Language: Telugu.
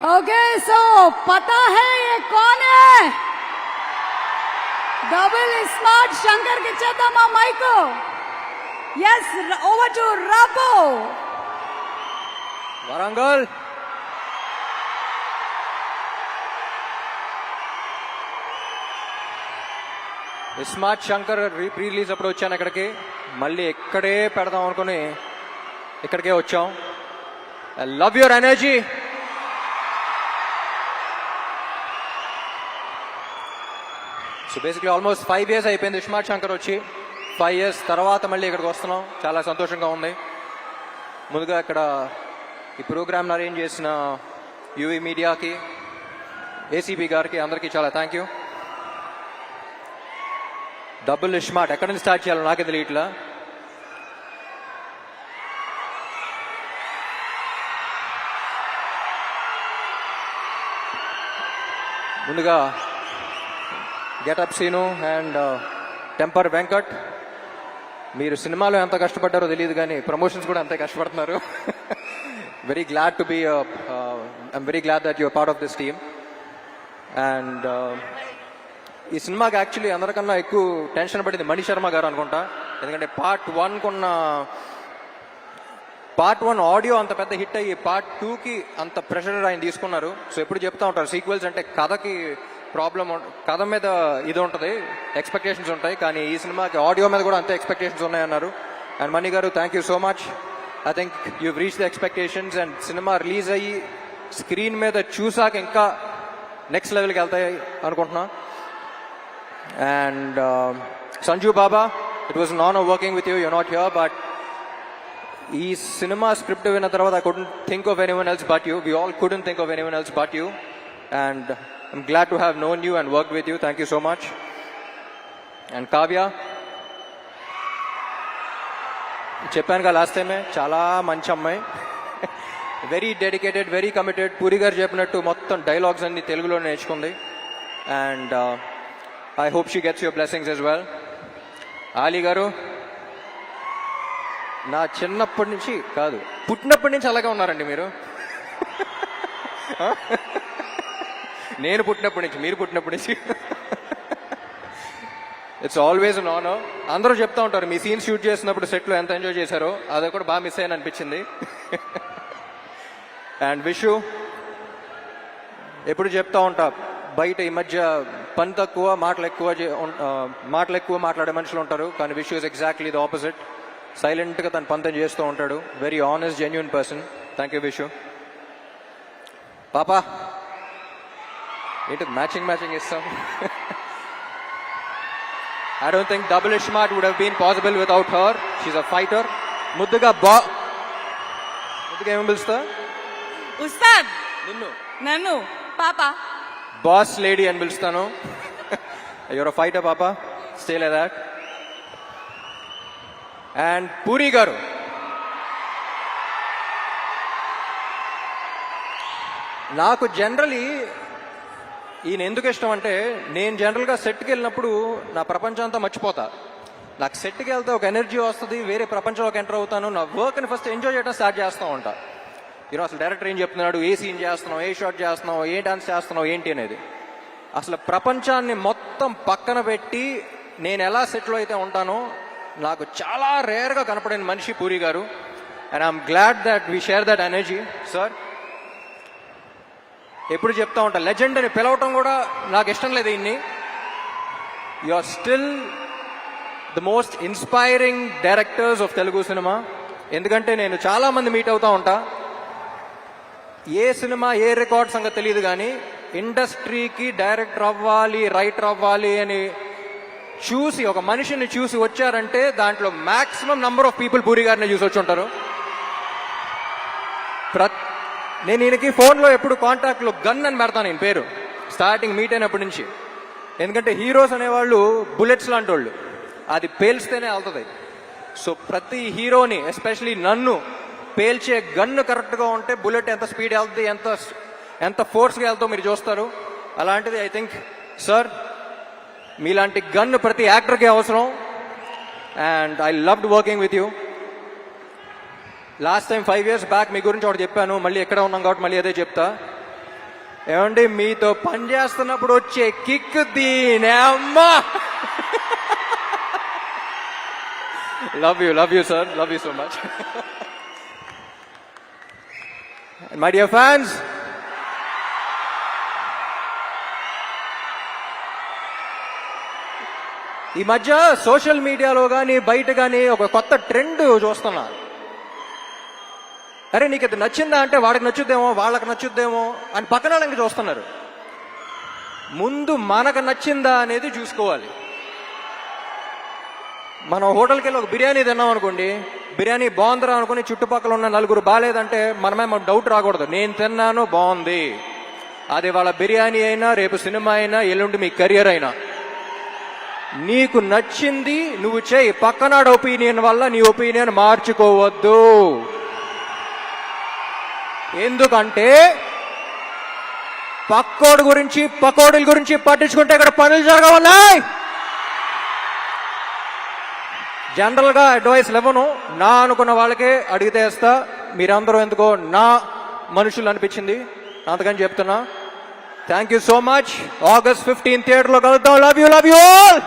ओके सो पता है ये कौन है? डबल स्मार्ट शंकर के चेता माइको. Yes, over to Rabo. Warangal. Smart Shankar release అప్పుడు వచ్చాను ఇక్కడికి, మళ్ళీ ఇక్కడే పెడదాం అనుకుని ఇక్కడికే వచ్చాం. I love your energy. So basically almost 5 years అయిపోయింది స్మార్ట్ శంకర్ వచ్చి. 5 years తర్వాత మళ్ళీ ఇక్కడికి వస్తున్నాం, చాలా సంతోషంగా ఉంది. ముందుగా ఇక్కడ ఈ ప్రోగ్రామ్ని అరేంజ్ చేసిన యూవీ మీడియాకి, ఏసీబీ గారికి, అందరికీ చాలా థ్యాంక్ యూ. డబుల్ స్మార్ట్ ఎక్కడి నుంచి స్టార్ట్ చేయాలో నాకే తెలియట్లా. ముందుగా getup Seenu and temper Venkat, మీరు సినిమాలో ఎంత కష్టపడ్డారో తెలియదు కానీ ప్రమోషన్స్ కూడా అంతే కష్టపడుతున్నారు. Very glad to be I'm very glad that your part of this team. And ఈ సినిమాకి యాక్చువల్లీ అందరికన్నా ఎక్కువ టెన్షన్ పడింది మణి శర్మ గారు అనుకుంటా. ఎందుకంటే పార్ట్ 1 ఆడియో అంత పెద్ద హిట్ అయ్యి పార్ట్ 2కి అంత ప్రెషర్ ఆయన తీసుకున్నారు. సో ఎప్పుడు చెప్తా ఉంటారు సీక్వెల్స్ అంటే కథకి ప్రాబ్లం, కథ మీద ఇది ఉంటుంది, ఎక్స్పెక్టేషన్స్ ఉంటాయి, కానీ ఈ సినిమాకి ఆడియో మీద కూడా అంతే ఎక్స్పెక్టేషన్స్ ఉన్నాయన్నారు. అండ్ మణి గారు thank you so much. I think you reach the expectations. And cinema release అయ్యి స్క్రీన్ మీద చూసాక ఇంకా నెక్స్ట్ లెవెల్కి వెళ్తాయి అనుకుంటున్నా. And Sanju Baba, it was an honor working with you. You're not here, but ఈ సినిమా స్క్రిప్ట్ విన్న తర్వాత I couldn't think of anyone else but you. We all couldn't think of anyone else but you. And I'm glad to have known you and worked with you. Thank you so much. And Kavya, చెప్పాను కదా లాస్ట్ టైమే, చాలా మంచి అమ్మాయి, very dedicated, very committed. Puri గారు చెప్పినట్టు మొత్తం డైలాగ్స్ అన్ని తెలుగులో నేర్చుకుంది. And I hope she gets your blessings as well. Ali garu, నా చిన్నప్పటి నుంచి కాదు, పుట్టినప్పటి నుంచి అలాగే ఉన్నారండి మీరు. నేను పుట్టినప్పటి నుంచి, మీరు పుట్టినప్పటి నుంచి. It's always an honour. అందరూ చెప్తా ఉంటారు మీ సీన్ షూట్ చేసినప్పుడు సెట్లో ఎంత ఎంజాయ్ చేశారో, అది కూడా బాగా మిస్ అయ్యాను అనిపించింది. అండ్ విషు, ఎప్పుడు చెప్తా ఉంటా బయట ఈ మధ్య పని తక్కువ మాటలు ఎక్కువ మాట్లాడే మనుషులు ఉంటారు, కానీ Vish is exactly the opposite. సైలెంట్గా తన పని చేస్తూ ఉంటాడు. Very honest, genuine person. Thank you Vishu. పాపా ఏంటి మ్యాచింగ్ ఇస్తాం. I don't think double smart would have been possible without her. She's a fighter. ముద్దుగా ఏమి పిలుస్తా? ఉస్తాద్. నన్ను పాపా బాస్ లేడీ అని పిలుస్తాను. యువర్ ఫైటర్ పాపా, stay like that. And puri గారు, నాకు జనరలీ ఈయన ఎందుకు ఇష్టం అంటే, నేను జనరల్గా సెట్కి వెళ్ళినప్పుడు నా ప్రపంచం అంతా మర్చిపోతా. నాకు సెట్కి వెళ్తే ఒక ఎనర్జీ వస్తుంది, వేరే ప్రపంచంలోకి ఎంటర్ అవుతాను. నా వర్క్ని ఫస్ట్ ఎంజాయ్ చేయడం స్టార్ట్ చేస్తూ ఉంటా. ఈరోజు అసలు డైరెక్టర్ ఏం చెప్తున్నాడు, ఏ సీన్ చేస్తున్నావు, ఏ షాట్ చేస్తున్నావు, ఏ డాన్స్ చేస్తున్నావు ఏంటి అనేది, అసలు ప్రపంచాన్ని మొత్తం పక్కన పెట్టి నేను ఎలా సెట్లో అయితే ఉంటానో నాకు చాలా రేర్గా కనపడిన మనిషి పూరి గారు. And I'm glad that we share that energy. Sir ఎప్పుడు చెప్తా ఉంటా, లెజెండ్ అని పిలవటం కూడా నాకు ఇష్టం లేదు. ఇన్ని you are still the most inspiring directors of Telugu cinema. ఎందుకంటే నేను చాలా మంది మీట్ అవుతా ఉంటా, ఏ సినిమా ఏ రికార్డ్ సంగతి తెలియదు, కానీ ఇండస్ట్రీకి డైరెక్టర్ అవ్వాలి, రైటర్ అవ్వాలి అని చూసి ఒక మనిషిని చూసి వచ్చారంటే దాంట్లో maximum number of people puri గారిని చూసి వచ్చి ఉంటారు. నేను ఈయనకి ఫోన్లో ఎప్పుడు కాంటాక్ట్లో గన్ అని పెడతాను నేను పేరు, స్టార్టింగ్ మీట్ అయినప్పటి నుంచి. ఎందుకంటే హీరోస్ అనేవాళ్ళు బుల్లెట్స్ లాంటి వాళ్ళు, అది పేల్స్తేనే వెళ్తుంది. సో ప్రతి హీరోని, ఎస్పెషలీ నన్ను పేల్చే గన్ను కరెక్ట్గా ఉంటే బుల్లెట్ ఎంత స్పీడ్ వెళ్తుంది, ఎంత ఫోర్స్గా వెళ్తావు మీరు చూస్తారు. అలాంటిది ఐ థింక్ సార్ మీలాంటి గన్ను ప్రతి యాక్టర్కి అవసరం. And I loved working with you. Last time 5 years back మీ గురించి ఒకటి చెప్పాను, మళ్ళీ ఎక్కడ ఉన్నాం కాబట్టి మళ్ళీ అదే చెప్తా. ఏమండి మీతో పని చేస్తున్నప్పుడు వచ్చే కిక్ దీనే అమ్మా. Love you sir, love you so much. My dear fans, ఈ మధ్య సోషల్ మీడియాలో కానీ బయట కానీ ఒక కొత్త ట్రెండ్ చూస్తున్నా. అరే నీకు ఇది నచ్చిందా అంటే వాడికి నచ్చుద్దేమో, వాళ్ళకి నచ్చుద్దేమో అని పక్కన వాళ్ళకి చూస్తున్నారు. ముందు మనకు నచ్చిందా అనేది చూసుకోవాలి. మనం హోటల్కి వెళ్ళి ఒక బిర్యానీ తిన్నాం అనుకోండి, బిర్యానీ బాగుందిరా అనుకుని చుట్టుపక్కల ఉన్న నలుగురు బాగాలేదంటే మనమే డౌట్ రాకూడదు. నేను తిన్నాను బాగుంది. అది వాళ్ళ బిర్యానీ అయినా, రేపు సినిమా అయినా, ఎల్లుండి మీ కెరియర్ అయినా, నీకు నచ్చింది నువ్వు చేయి. పక్కనాడు ఒపీనియన్ వల్ల నీ ఒపీనియన్ మార్చుకోవద్దు. ఎందుకంటే పక్కోడి గురించి పకోడీల గురించి పట్టించుకుంటే ఇక్కడ పనులు జరగవున్నాయి. జనరల్ గా అడ్వైస్ ఇవ్వను, నా అనుకున్న వాళ్ళకే అడిగితే వేస్తా. మీరందరూ ఎందుకో నా మనుషులు అనిపించింది, అందుకని చెప్తున్నా. Thank you so much. August 15 థియేటర్లో కలుద్దాం. Love you all.